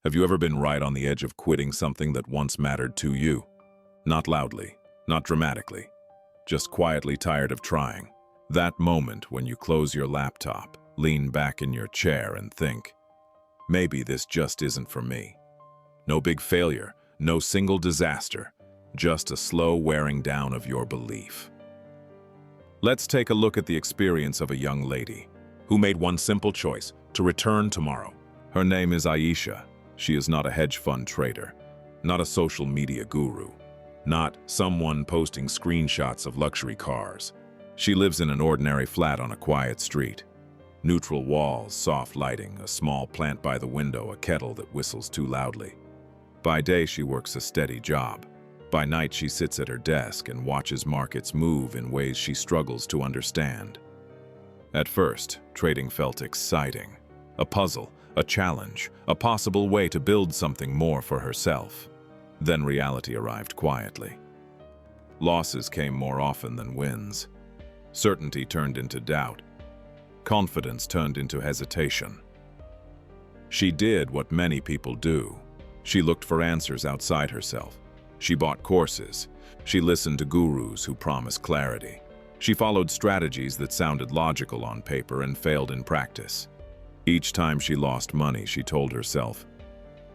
Have you ever been right on the edge of quitting something that once mattered to you? Not loudly, not dramatically, just quietly tired of trying. That moment when you close your laptop, lean back in your chair and think, maybe this just isn't for me. No big failure, no single disaster, just a slow wearing down of your belief. Let's take a look at the experience of a young lady who made one simple choice: to return tomorrow. Her name is Aisha. She is not a hedge fund trader, not a social media guru, not someone posting screenshots of luxury cars. She lives in an ordinary flat on a quiet street. Neutral walls, soft lighting, a small plant by the window, a kettle that whistles too loudly. By day, she works a steady job. By night, she sits at her desk and watches markets move in ways she struggles to understand. At first, trading felt exciting. A puzzle, a challenge, a possible way to build something more for herself. Then reality arrived quietly. Losses came more often than wins. Certainty turned into doubt. Confidence turned into hesitation. She did what many people do. She looked for answers outside herself. She bought courses. She listened to gurus who promised clarity. She followed strategies that sounded logical on paper and failed in practice. Each time she lost money, she told herself,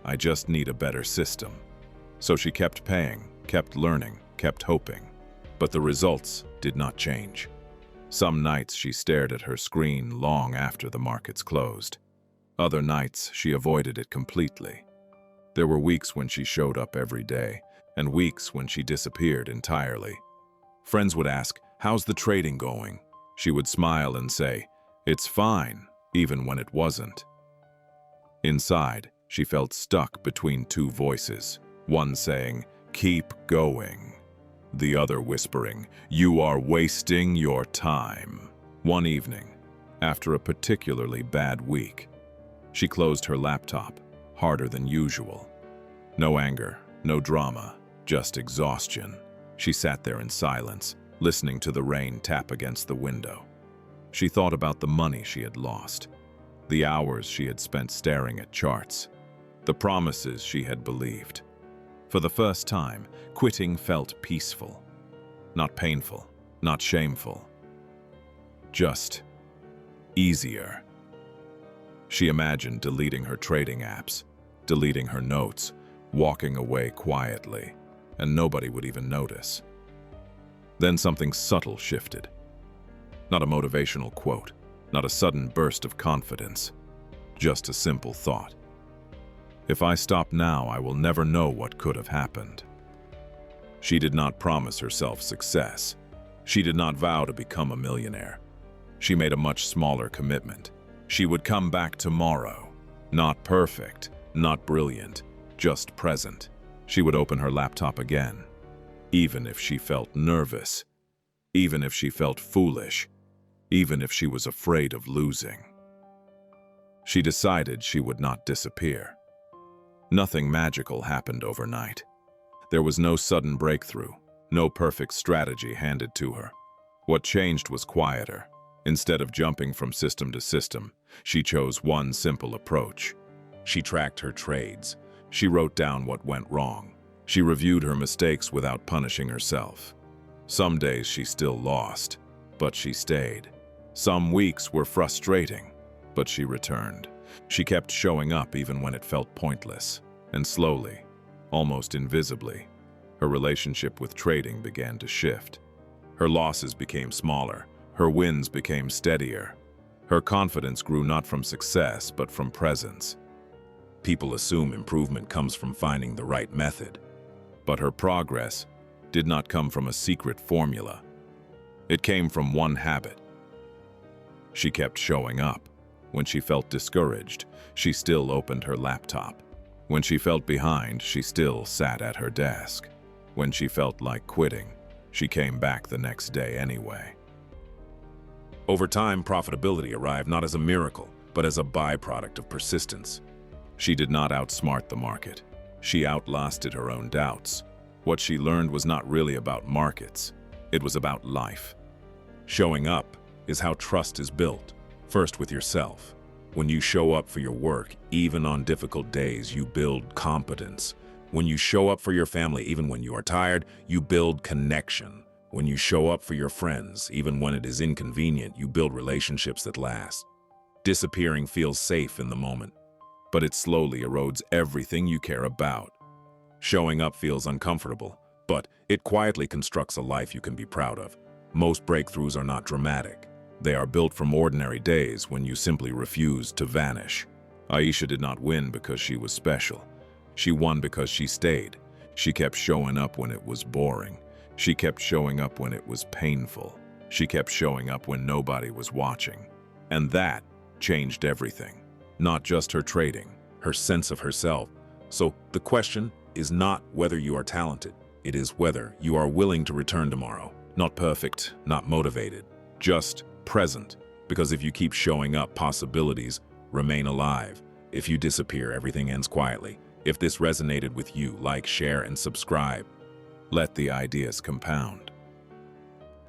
I just need a better system. So she kept paying, kept learning, kept hoping. But the results did not change. Some nights she stared at her screen long after the markets closed. Other nights she avoided it completely. There were weeks when she showed up every day, and weeks when she disappeared entirely. Friends would ask, how's the trading going? She would smile and say, it's fine, even when it wasn't. Inside, she felt stuck between two voices, one saying, keep going. The other whispering, you are wasting your time. One evening, after a particularly bad week, she closed her laptop, harder than usual. No anger, no drama, just exhaustion. She sat there in silence, listening to the rain tap against the window. She thought about the money she had lost, the hours she had spent staring at charts, the promises she had believed. For the first time, quitting felt peaceful. Not painful, not shameful. Just easier. She imagined deleting her trading apps, deleting her notes, walking away quietly, and nobody would even notice. Then something subtle shifted. Not a motivational quote, not a sudden burst of confidence, just a simple thought. If I stop now, I will never know what could have happened. She did not promise herself success. She did not vow to become a millionaire. She made a much smaller commitment. She would come back tomorrow. Not perfect, not brilliant, just present. She would open her laptop again, even if she felt nervous, even if she felt foolish, even if she was afraid of losing. She decided she would not disappear. Nothing magical happened overnight. There was no sudden breakthrough, no perfect strategy handed to her. What changed was quieter. Instead of jumping from system to system, she chose one simple approach. She tracked her trades. She wrote down what went wrong. She reviewed her mistakes without punishing herself. Some days she still lost, but she stayed. Some weeks were frustrating, but she returned. She kept showing up even when it felt pointless. And slowly, almost invisibly, her relationship with trading began to shift. Her losses became smaller. Her wins became steadier. Her confidence grew not from success, but from presence. People assume improvement comes from finding the right method. But her progress did not come from a secret formula. It came from one habit. She kept showing up. When she felt discouraged, she still opened her laptop. When she felt behind, she still sat at her desk. When she felt like quitting, she came back the next day anyway. Over time, profitability arrived not as a miracle, but as a byproduct of persistence. She did not outsmart the market. She outlasted her own doubts. What she learned was not really about markets. It was about life. Showing up is how trust is built, first with yourself, When you show up for your work, even on difficult days, you build competence. When you show up for your family, even when you are tired, you build connection. When you show up for your friends, even when it is inconvenient, you build relationships that last. Disappearing feels safe in the moment, but it slowly erodes everything you care about. Showing up feels uncomfortable, but it quietly constructs a life you can be proud of. Most breakthroughs are not dramatic. They are built from ordinary days when you simply refuse to vanish. Aisha did not win because she was special. She won because she stayed. She kept showing up when it was boring. She kept showing up when it was painful. She kept showing up when nobody was watching. And that changed everything. Not just her trading, her sense of herself. So the question is not whether you are talented. It is whether you are willing to return tomorrow. Not perfect, not motivated, just present. Because if you keep showing up, possibilities remain alive. If you disappear, everything ends quietly. If this resonated with you, like, share, and subscribe. Let the ideas compound.